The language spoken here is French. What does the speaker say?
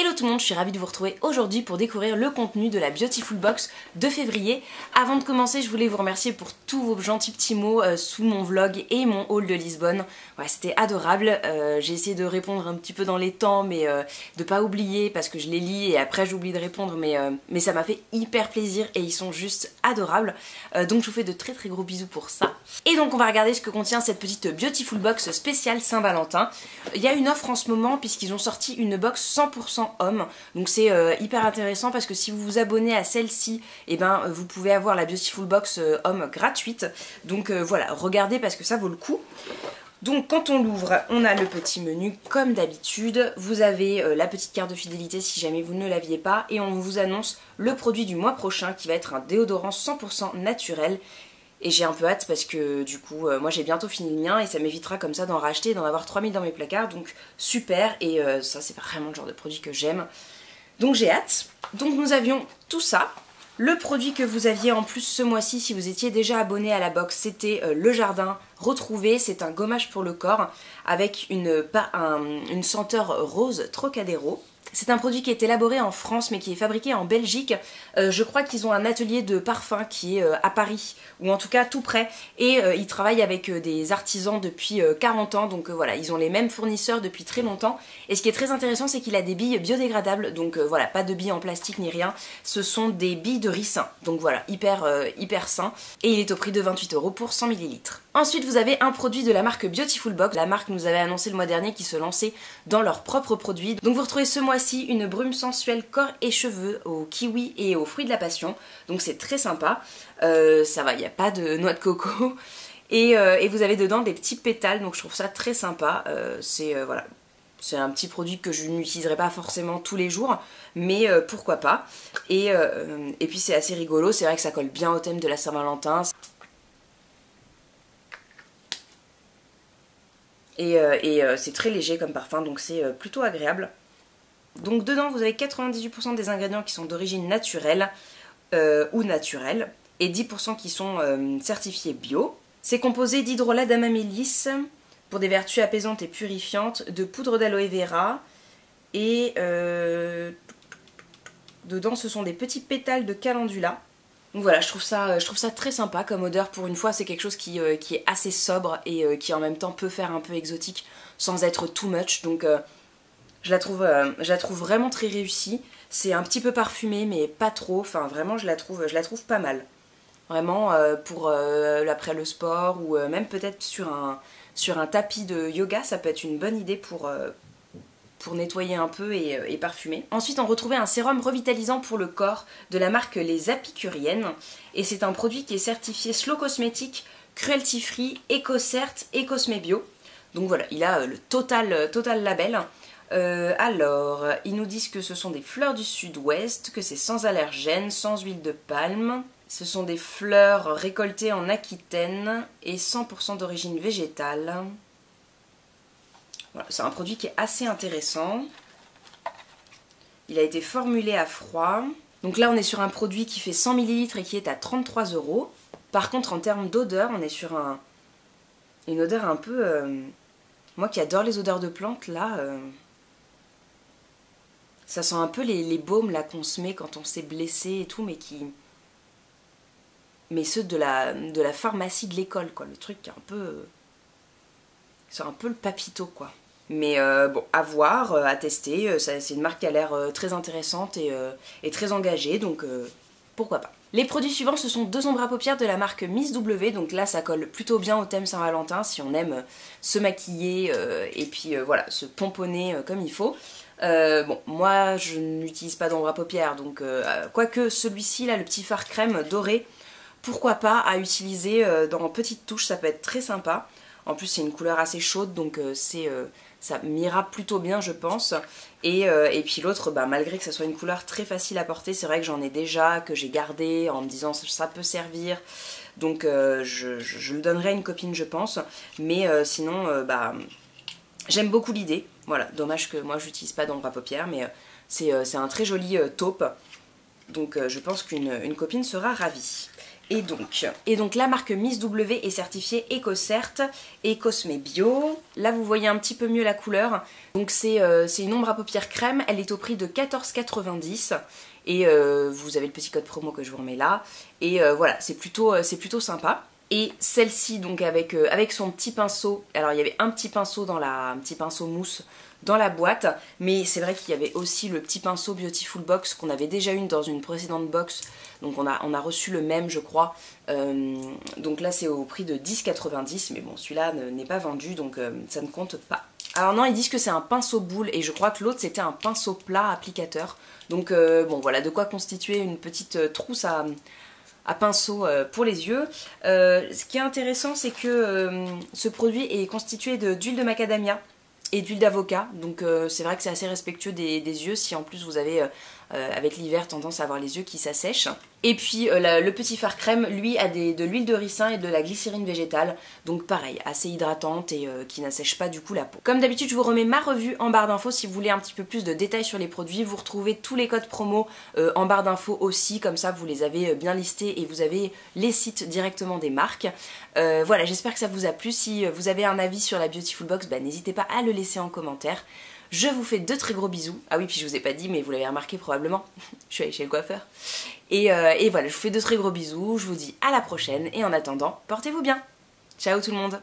Hello tout le monde, je suis ravie de vous retrouver aujourd'hui pour découvrir le contenu de la Beautiful Box de février. Avant de commencer, je voulais vous remercier pour tous vos gentils petits mots sous mon vlog et mon haul de Lisbonne. Ouais, c'était adorable. J'ai essayé de répondre un petit peu dans les temps, mais de pas oublier parce que je les lis et après j'oublie de répondre, mais ça m'a fait hyper plaisir et ils sont juste adorables. Donc je vous fais de très gros bisous pour ça. Et donc on va regarder ce que contient cette petite Beautiful Box spéciale Saint-Valentin. Il y a une offre en ce moment puisqu'ils ont sorti une box 100% homme, donc c'est hyper intéressant parce que si vous vous abonnez à celle-ci, et ben vous pouvez avoir la Beautiful Box homme gratuite. Donc voilà, regardez parce que ça vaut le coup. Donc quand on l'ouvre, on a le petit menu comme d'habitude, vous avez la petite carte de fidélité si jamais vous ne l'aviez pas, et on vous annonce le produit du mois prochain qui va être un déodorant 100% naturel. Et j'ai un peu hâte parce que du coup, moi j'ai bientôt fini le mien et ça m'évitera comme ça d'en racheter et d'en avoir 3000 dans mes placards, donc super. Et ça c'est vraiment le genre de produit que j'aime. Donc j'ai hâte. Donc nous avions tout ça. Le produit que vous aviez en plus ce mois-ci, si vous étiez déjà abonné à la box, c'était le Jardin Retrouvé. C'est un gommage pour le corps avec une senteur rose Trocadéro. C'est un produit qui est élaboré en France mais qui est fabriqué en Belgique. Je crois qu'ils ont un atelier de parfum qui est à Paris, ou en tout cas tout près, et ils travaillent avec des artisans depuis 40 ans, donc voilà, ils ont les mêmes fournisseurs depuis très longtemps. Et ce qui est très intéressant, c'est qu'il a des billes biodégradables, donc voilà, pas de billes en plastique ni rien, ce sont des billes de ricin, donc voilà, hyper sain, et il est au prix de 28 € pour 100 ml. Ensuite vous avez un produit de la marque Beautiful Box. La marque nous avait annoncé le mois dernier qu'ils se lançaient dans leurs propres produits, donc vous retrouvez ce mois-ci une brume sensuelle corps et cheveux au kiwi et aux fruits de la passion, donc c'est très sympa. Ça va, il n'y a pas de noix de coco, et vous avez dedans des petits pétales, donc je trouve ça très sympa. Voilà, c'est un petit produit que je n'utiliserai pas forcément tous les jours, mais pourquoi pas. Et puis c'est assez rigolo, c'est vrai que ça colle bien au thème de la Saint-Valentin. Et c'est très léger comme parfum, donc c'est plutôt agréable. Donc dedans vous avez 98% des ingrédients qui sont d'origine naturelle ou naturelle, et 10% qui sont certifiés bio. C'est composé d'hydrolat d'amamélis pour des vertus apaisantes et purifiantes, de poudre d'aloe vera, et dedans ce sont des petits pétales de calendula. Donc voilà, je trouve ça très sympa comme odeur. Pour une fois, c'est quelque chose qui est assez sobre et qui en même temps peut faire un peu exotique sans être too much. Donc je la trouve vraiment très réussie. C'est un petit peu parfumé mais pas trop. Enfin vraiment, je la trouve pas mal. Vraiment pour après le sport ou même peut-être sur un tapis de yoga, ça peut être une bonne idée pour nettoyer un peu et parfumer. Ensuite on retrouvait un sérum revitalisant pour le corps de la marque Les Apicuriennes, et c'est un produit qui est certifié Slow Cosmétique, Cruelty Free, EcoCert et Cosme Bio. Donc voilà, il a le total label. Alors, ils nous disent que ce sont des fleurs du sud-ouest, que c'est sans allergènes, sans huile de palme. Ce sont des fleurs récoltées en Aquitaine et 100% d'origine végétale. Voilà, c'est un produit qui est assez intéressant. Il a été formulé à froid. Donc là on est sur un produit qui fait 100 ml et qui est à 33 €. Par contre en termes d'odeur, on est sur une odeur un peu... moi qui adore les odeurs de plantes, là... ça sent un peu les baumes là qu'on se met quand on s'est blessé et tout, mais ceux de la pharmacie de l'école, quoi. Le truc qui est un peu... c'est un peu le papito, quoi. Mais bon, à voir, à tester. C'est une marque qui a l'air très intéressante et très engagée, donc pourquoi pas. Les produits suivants, ce sont deux ombres à paupières de la marque Miss W. Donc là, ça colle plutôt bien au thème Saint-Valentin si on aime se maquiller et puis voilà, se pomponner comme il faut. Bon, moi, je n'utilise pas d'ombre à paupières, donc quoique celui-ci, là, le petit fard crème doré, pourquoi pas à utiliser dans petites touches, ça peut être très sympa. En plus c'est une couleur assez chaude, donc ça m'ira plutôt bien je pense. Et puis l'autre, bah, malgré que ça soit une couleur très facile à porter, c'est vrai que j'en ai déjà, que j'ai gardé en me disant ça peut servir. Donc je le donnerai à une copine je pense. Mais sinon bah, j'aime beaucoup l'idée. Voilà, dommage que moi j'utilise pas d'ombre à paupières, mais c'est un très joli taupe. Donc je pense qu'une copine sera ravie. Et donc la marque Miss W est certifiée EcoCert et Cosme Bio. Là vous voyez un petit peu mieux la couleur. Donc c'est une ombre à paupières crème, elle est au prix de 14,90 €. Et vous avez le petit code promo que je vous remets là. Et voilà, c'est plutôt sympa. Et celle-ci donc avec son petit pinceau. Alors il y avait un petit pinceau un petit pinceau mousse dans la boîte, mais c'est vrai qu'il y avait aussi le petit pinceau Beautiful Box qu'on avait déjà eu dans une précédente box, donc on a reçu le même je crois, donc là c'est au prix de 10,90 €, mais bon celui-là n'est pas vendu donc ça ne compte pas. Alors non, ils disent que c'est un pinceau boule et je crois que l'autre c'était un pinceau plat applicateur, donc bon voilà de quoi constituer une petite trousse à pinceau pour les yeux. Ce qui est intéressant c'est que ce produit est constitué d'huile de macadamia et d'huile d'avocat, donc c'est vrai que c'est assez respectueux des yeux si en plus vous avez avec l'hiver tendance à avoir les yeux qui s'assèchent. Et puis le petit fard crème lui a de l'huile de ricin et de la glycérine végétale, donc pareil, assez hydratante et qui n'assèche pas du coup la peau. Comme d'habitude je vous remets ma revue en barre d'infos si vous voulez un petit peu plus de détails sur les produits. Vous retrouvez tous les codes promo en barre d'infos aussi, comme ça vous les avez bien listés et vous avez les sites directement des marques. Voilà, j'espère que ça vous a plu. Si vous avez un avis sur la Beautiful Box, n'hésitez pas à le laisser en commentaire. Je vous fais de très gros bisous. Ah oui, puis je vous ai pas dit, mais vous l'avez remarqué probablement, je suis allée chez le coiffeur. Et voilà, je vous fais de très gros bisous, je vous dis à la prochaine, et en attendant, portez-vous bien. Ciao tout le monde.